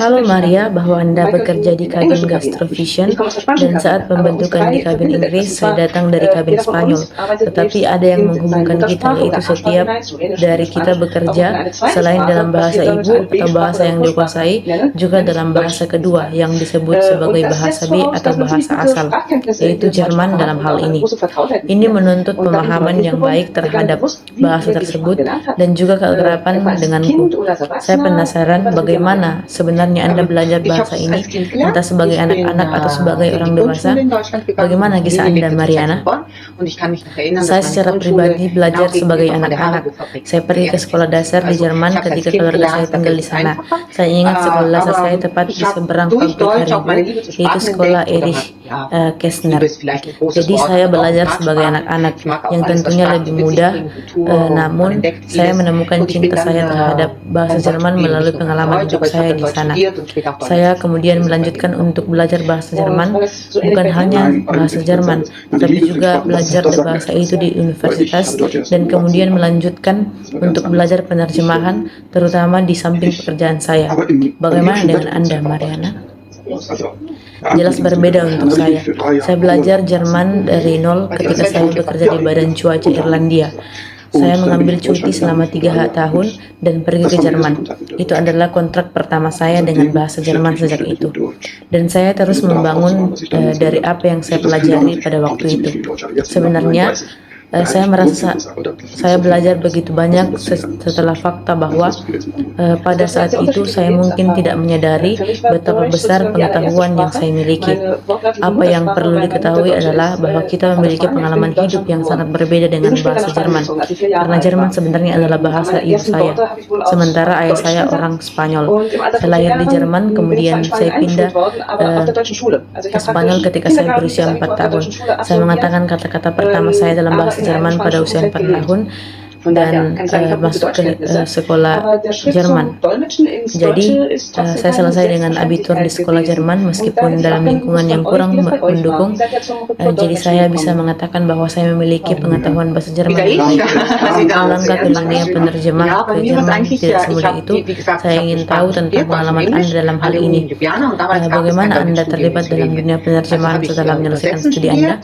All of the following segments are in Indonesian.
Halo Maria, bahwa Anda bekerja di kabin Gastrovision dan saat pembentukan di kabin Inggris, saya datang dari kabin Spanyol. Tetapi ada yang menghubungkan kita, yaitu setiap dari kita bekerja selain dalam bahasa ibu atau bahasa yang dikuasai, juga dalam bahasa kedua yang disebut sebagai bahasa B atau bahasa asal, yaitu Jerman dalam hal ini. Ini menuntut pemahaman yang baik terhadap bahasa tersebut dan juga keakraban denganku. Saya penasaran bagaimana sebenarnya Anda belajar bahasa ini, entah sebagai anak-anak atau sebagai orang dewasa. Bagaimana kisah Anda, Mariana? Saya secara pribadi belajar sebagai anak-anak. Saya pergi ke sekolah dasar di Jerman ketika keluarga saya tinggal di sana. Saya ingat sekolah dasar saya tepat di seberang pabrik Haribo, yaitu sekolah Erich Kästner. Jadi saya belajar sebagai anak-anak yang tentunya lebih mudah, namun saya menemukan cinta saya terhadap bahasa Jerman melalui pengalaman hidup saya di sana. Saya kemudian melanjutkan untuk belajar bahasa Jerman, bukan hanya bahasa Jerman, tapi juga belajar bahasa itu di universitas dan kemudian melanjutkan untuk belajar penerjemahan, terutama di samping pekerjaan saya. Bagaimana dengan Anda, Mariana? Jelas berbeda untuk saya. Saya belajar Jerman dari nol ketika saya bekerja di Badan Cuaca Irlandia. Saya mengambil cuti selama 3 tahun dan pergi ke Jerman. Itu adalah kontrak pertama saya dengan bahasa Jerman sejak itu. Dan saya terus membangun dari apa yang saya pelajari pada waktu itu. Sebenarnya, saya merasa saya belajar begitu banyak setelah fakta bahwa pada saat itu saya mungkin tidak menyadari betapa besar pengetahuan yang saya miliki. Apa yang perlu diketahui adalah bahwa kita memiliki pengalaman hidup yang sangat berbeda dengan bahasa Jerman, karena Jerman sebenarnya adalah bahasa ibu saya, sementara ayah saya orang Spanyol. Saya lahir di Jerman, kemudian saya pindah ke Spanyol ketika saya berusia 4 tahun. Saya mengatakan kata-kata pertama saya dalam bahasa Jerman pada usia 4 tahun dan masuk ke sekolah Jerman. Jadi saya selesai dengan abitur di sekolah Jerman meskipun dalam lingkungan yang kurang mendukung. Jadi saya bisa mengatakan bahwa saya memiliki pengetahuan bahasa Jerman yang baik. Melangkah ke dunia penerjemah ke Jerman tidak semudah itu. Saya ingin tahu tentang pengalaman Anda dalam hal ini. Bagaimana Anda terlibat dalam dunia penerjemahan setelah menyelesaikan studi Anda?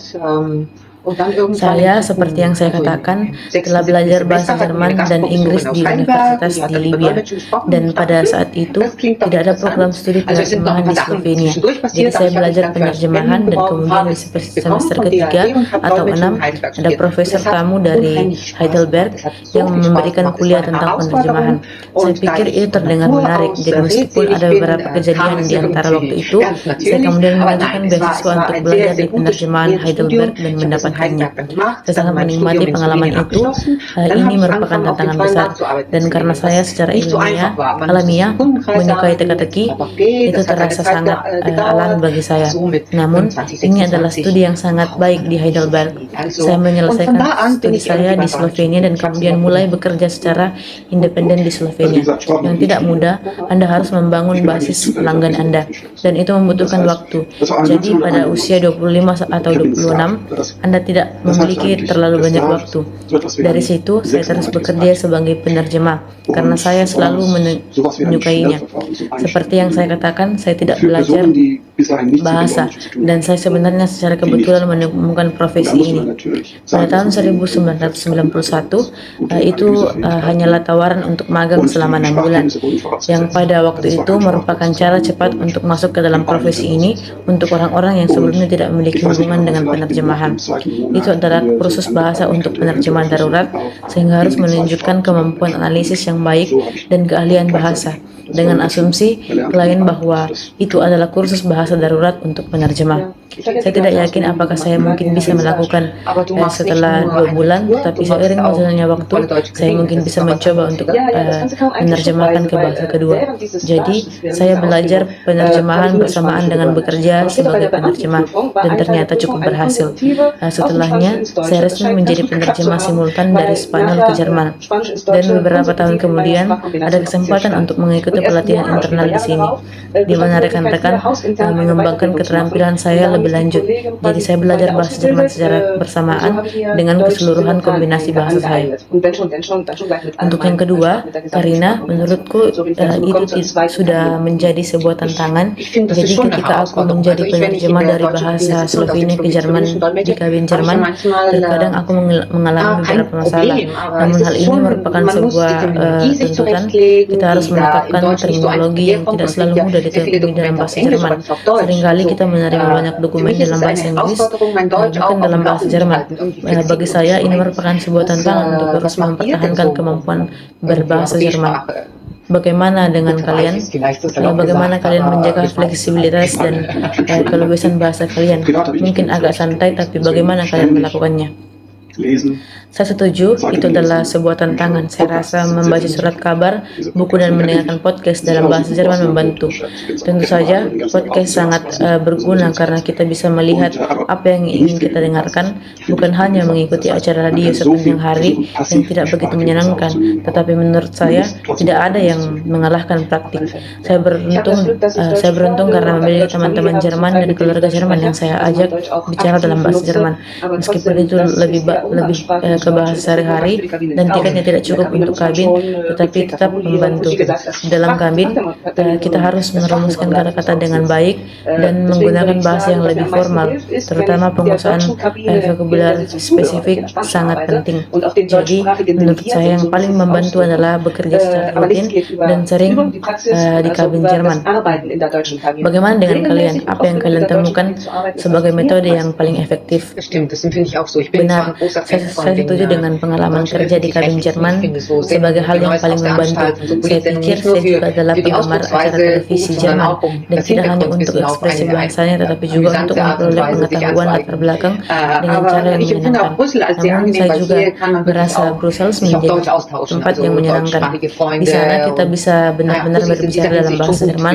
Saya, seperti yang saya katakan, telah belajar bahasa Jerman dan Inggris di universitas di Libya, dan pada saat itu tidak ada program studi penerjemahan di Slovenia. Jadi saya belajar penerjemahan dan kemudian di semester ketiga atau 6 ada profesor tamu dari Heidelberg yang memberikan kuliah tentang penerjemahan. Saya pikir itu terdengar menarik, jadi meskipun ada beberapa kejadian di antara waktu itu, saya kemudian mengajukan beasiswa untuk belajar di penerjemahan Heidelberg dan mendapat saya sangat menikmati pengalaman itu. Ini merupakan tantangan besar, dan karena saya secara alamiah menyukai teka-teki, itu terasa sangat alami bagi saya. Namun, ini adalah studi yang sangat baik di Heidelberg. Saya menyelesaikan studi saya di Slovenia dan kemudian mulai bekerja secara independen di Slovenia. Yang tidak mudah, Anda harus membangun basis pelanggan Anda, dan itu membutuhkan waktu. Jadi pada usia 25 atau 26, Anda tidak memiliki terlalu banyak waktu. Dari situ, saya terus bekerja sebagai penerjemah, karena saya selalu menyukainya. Seperti yang saya katakan, saya tidak belajar bahasa, dan saya sebenarnya secara kebetulan menemukan profesi ini. Pada tahun 1991, itu hanyalah tawaran untuk magang selama 6 bulan, yang pada waktu itu merupakan cara cepat untuk masuk ke dalam profesi ini untuk orang-orang yang sebelumnya tidak memiliki hubungan dengan penerjemahan. Itu adalah kursus bahasa untuk penerjemahan darurat, sehingga harus menunjukkan kemampuan analisis yang baik dan keahlian bahasa, dengan asumsi klien bahwa itu adalah kursus bahasa darurat untuk penerjemah. Saya tidak yakin apakah saya mungkin bisa melakukan setelah 2 bulan, tapi seiring berjalannya waktu, saya mungkin bisa mencoba untuk menerjemahkan ke bahasa kedua. Jadi, saya belajar penerjemahan bersamaan dengan bekerja sebagai penerjemah, dan ternyata cukup berhasil. Setelahnya, saya resmi menjadi penerjemah simultan dari Spanyol ke Jerman, dan beberapa tahun kemudian ada kesempatan untuk mengikuti pelatihan internal di sini, di mana rekan-rekan mengembangkan keterampilan saya lebih lanjut. Jadi saya belajar bahasa Jerman secara bersamaan dengan keseluruhan kombinasi bahasa saya. Untuk yang kedua, Karina, menurutku itu sudah menjadi sebuah tantangan. Jadi ketika aku menjadi penerjemah dari bahasa Slovenia ke Jerman di kabin Jerman, terkadang aku mengalami beberapa masalah. Namun hal ini merupakan sebuah tuntutan. Kita harus menetapkan terminologi yang tidak selalu mudah ditemui dalam bahasa Jerman. Seringkali kita menerima banyak dokumen dalam bahasa Inggris, bukan dalam bahasa Jerman. Bagi saya ini merupakan sebuah tantangan untuk terus mempertahankan kemampuan berbahasa Jerman. Bagaimana dengan kalian? Bagaimana kalian menjaga fleksibilitas dan keluasan bahasa kalian? Mungkin agak santai, tapi bagaimana kalian melakukannya? Saya setuju, itu adalah sebuah tantangan. Saya rasa membaca surat kabar, buku, dan mendengarkan podcast dalam bahasa Jerman membantu. Tentu saja, podcast sangat berguna karena kita bisa melihat apa yang ingin kita dengarkan, bukan hanya mengikuti acara radio sepanjang hari yang tidak begitu menyenangkan, tetapi menurut saya, tidak ada yang mengalahkan praktik. Saya beruntung karena memiliki teman-teman Jerman dan keluarga Jerman yang saya ajak bicara dalam bahasa Jerman. Meskipun itu lebih ke bahasa sehari-hari dan tiketnya tidak cukup untuk kabin, tetapi tetap membantu. Dalam kabin, kita harus merumuskan kata-kata dengan baik dan menggunakan bahasa yang lebih formal, terutama penguasaan vokabular spesifik sangat penting. Jadi, menurut saya yang paling membantu adalah bekerja secara rutin dan sering di kabin Jerman. Bagaimana dengan kalian? Apa yang kalian temukan sebagai metode yang paling efektif? Benar, saya setuju dengan pengalaman kerja di kabin Jerman sebagai hal yang paling membantu. Saya pikir saya juga adalah penggemar acara televisi Jerman, dan tidak hanya untuk ekspresi bahasanya, tetapi juga untuk memperoleh pengetahuan latar belakang dengan cara yang menyenangkan. Namun saya juga merasa Brussels menjadi tempat yang menyenangkan. Di sana kita bisa benar-benar berbicara dalam bahasa Jerman.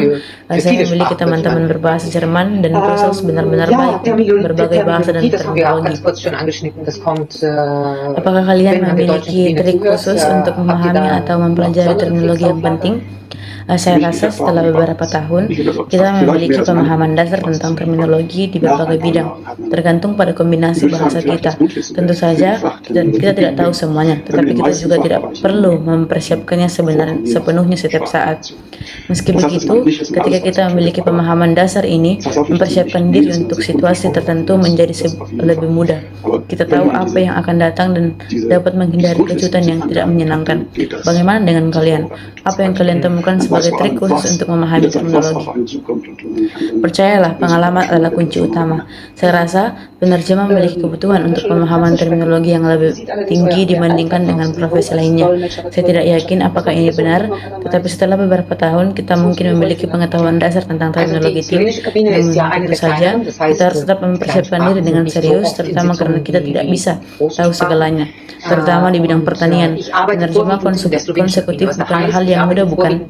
Saya memiliki teman-teman berbahasa Jerman, dan Brussels benar-benar baik berbagai bahasa dan terminologi. Apakah kalian memiliki trik khusus untuk memahami atau mempelajari terminologi yang penting? Saya rasa setelah beberapa tahun, kita memiliki pemahaman dasar tentang terminologi di berbagai bidang, tergantung pada kombinasi bahasa kita. Tentu saja, kita tidak tahu semuanya, tetapi kita juga tidak perlu mempersiapkannya sepenuhnya setiap saat. Meski begitu, ketika kita memiliki pemahaman dasar ini, mempersiapkan diri untuk situasi tertentu menjadi lebih mudah. Kita tahu apa yang akan datang dan dapat menghindari kejutan yang tidak menyenangkan. Bagaimana dengan kalian? Apa yang kalian temukan sebagai trik khusus untuk memahami terminologi? Percayalah, pengalaman adalah kunci utama. Saya rasa penerjemah memiliki kebutuhan untuk pemahaman terminologi yang lebih tinggi dibandingkan dengan profesi lainnya. Saya tidak yakin apakah ini benar, tetapi setelah beberapa tahun kita mungkin memiliki pengetahuan dasar tentang terminologi tim. Namun tentu saja kita harus tetap mempersiapkan diri dengan serius, terutama karena kita tidak bisa tahu segalanya, terutama di bidang pertanian. Penerjemah konsekutif bukan hal yang mudah, bukan?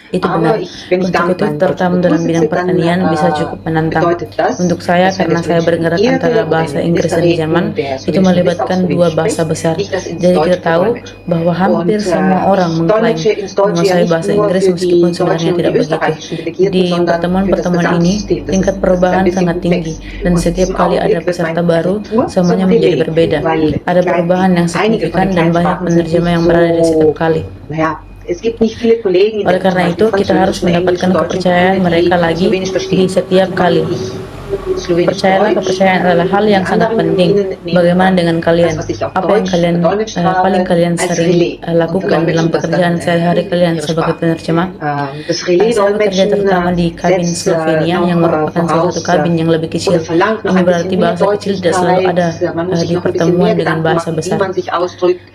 Itu benar, konsekutif terutama dalam bidang pertanian bisa cukup menantang. Untuk saya, karena saya bergerak antara bahasa Inggris dan Jerman, itu melibatkan dua bahasa besar. Jadi kita tahu bahwa hampir semua orang mengklaim menguasai bahasa Inggris meskipun sebenarnya tidak begitu. Di pertemuan-pertemuan ini, tingkat perubahan sangat tinggi, dan setiap kali ada peserta baru, semuanya menjadi berbeda. Ada perubahan yang signifikan dan banyak penerjemah yang berada di setiap kali. Oleh karena itu, kita harus mendapatkan kepercayaan mereka lagi di setiap kali. Percayalah, kepercayaan adalah hal yang sangat penting. Bagaimana dengan kalian? Apa yang paling kalian sering lakukan dalam pekerjaan sehari-hari kalian sebagai penerjemah? Saya bekerja terutama di kabin Slovenia, yang merupakan salah satu kabin yang lebih kecil. Ini berarti bahasa kecil tidak selalu ada di pertemuan dengan bahasa besar.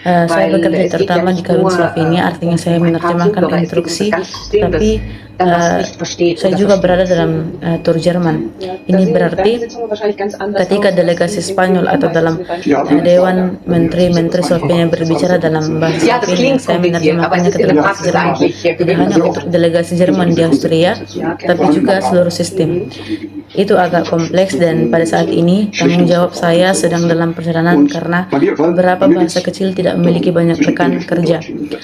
Saya bekerja terutama di kabin Slovenia, artinya saya menerjemahkan instruksi, tapi saya juga berada dalam tur Jerman. Ini berarti ketika delegasi Spanyol atau dalam Dewan Menteri-Menteri Slovenia berbicara dalam bahasa Slovenia, saya menerjemahkannya ke dalam bahasa Jerman. Tidak hanya untuk delegasi Jerman di Austria, tapi juga seluruh sistem. Itu agak kompleks, dan pada saat ini tanggung jawab saya sedang dalam perjalanan karena beberapa bahasa kecil tidak memiliki banyak rekan kerja.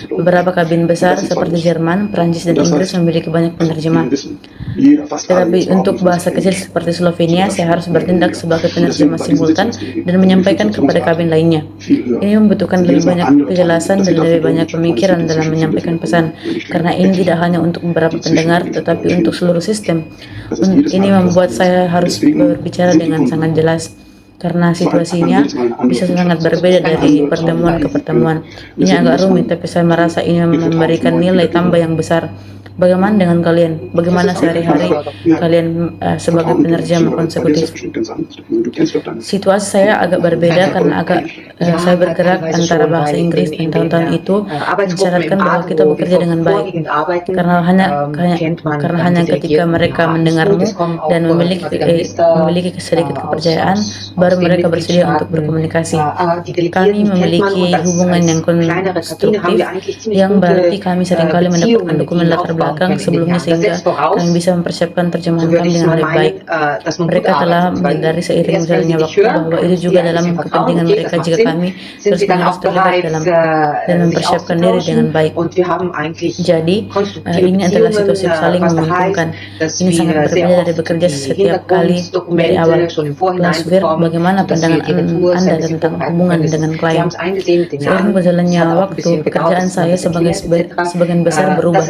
Beberapa kabin besar seperti Jerman, Prancis, dan Inggris memiliki banyak penerjemah. Tetapi untuk bahasa kecil seperti Slovenia, saya harus bertindak sebagai penerjemah simultan dan menyampaikan kepada kabin lainnya. Ini membutuhkan lebih banyak kejelasan dan lebih banyak pemikiran dalam menyampaikan pesan, karena ini tidak hanya untuk beberapa pendengar, tetapi untuk seluruh sistem. Ini membuat saya harus berbicara dengan sangat jelas, karena situasinya bisa sangat berbeda dari pertemuan ke pertemuan. Ini agak rumit, tapi saya merasa ini memberikan nilai tambah yang besar. Bagaimana dengan kalian? Bagaimana sehari-hari kalian sebagai penerjemah konsekutif? Situasi saya agak berbeda karena saya bergerak antara bahasa Inggris dan tahun-tahun itu mensyaratkan bahwa kita bekerja dengan baik. Karena hanya ketika mereka mendengarmu dan memiliki sedikit kepercayaan, baru mereka bersedia untuk berkomunikasi. Kami memiliki hubungan yang konstruktif, yang berarti kami seringkali mendapatkan dokumen latar belakang sebelumnya sehingga kami bisa mempersiapkan terjemahan kami dengan lebih baik. Mereka telah menyadari seiring berjalannya waktu bahwa itu juga dalam kepentingan mereka jika kami terus-menerus terlibat dan mempersiapkan diri dengan baik. Jadi, ini adalah situasi saling menguntungkan. Ini sangat berbeda dari bekerja setiap kali dari awal. Laswir, bagaimana pandangan Anda tentang hubungan dengan klien? Seiring berjalannya waktu, pekerjaan saya sebagian besar berubah.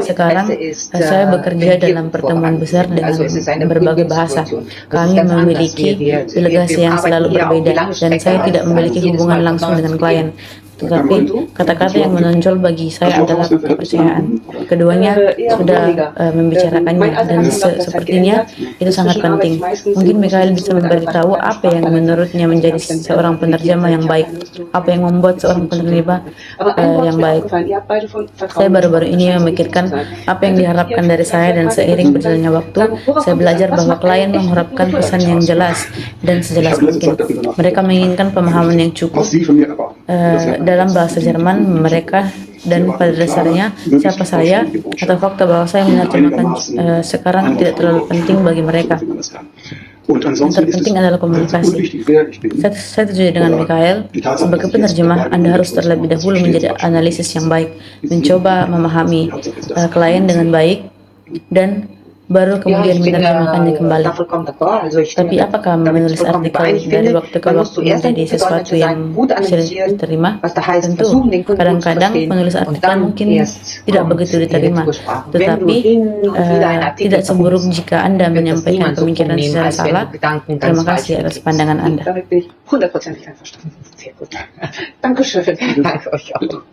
Sekarang saya bekerja dalam pertemuan besar dengan berbagai bahasa. Kami memiliki delegasi yang selalu berbeda dan saya tidak memiliki hubungan langsung dengan klien. Tetapi kata-kata yang menonjol bagi saya adalah kepercayaan. Keduanya sudah membicarakannya dan sepertinya itu sangat penting. Mungkin Mikhail bisa memberitahu apa yang menurutnya menjadi seorang penerjemah yang baik, apa yang membuat seorang penerjemah yang baik. Saya baru-baru ini memikirkan apa yang diharapkan dari saya dan seiring berjalannya waktu, saya belajar bahwa klien mengharapkan pesan yang jelas dan sejelas mungkin. Mereka menginginkan pemahaman yang cukup dalam bahasa Jerman mereka, dan pada dasarnya siapa saya atau fakta bahwa saya menerjemahkan sekarang tidak terlalu penting bagi mereka. Yang terpenting adalah komunikasi. Saya setuju dengan Mikhail. Sebagai penerjemah, Anda harus terlebih dahulu menjadi analisis yang baik, mencoba memahami klien dengan baik, dan baru kemudian menerjemahkannya kembali. Tapi apakah menulis artikel dari waktu ke waktu menjadi sesuatu yang bisa diterima? Tentu, kadang-kadang penulis artikel mungkin tidak begitu diterima, tetapi tidak seburuk jika Anda menyampaikan pemikiran secara salah. Terima kasih atas pandangan Anda. Danke euch auch.